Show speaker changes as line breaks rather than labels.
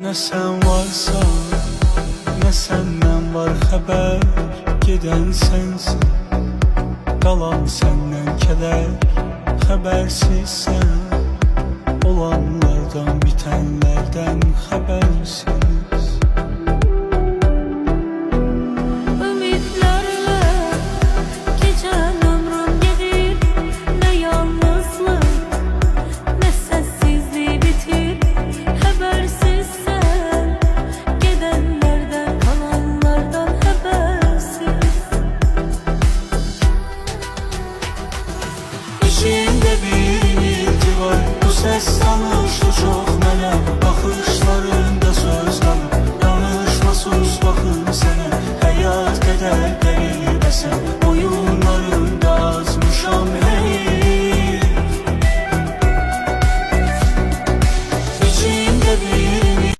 Ne sen varsan, ne senden var haber. Giden sensin, kalan senden keder. Habersiz sen, olanlardan bitenlerden haber.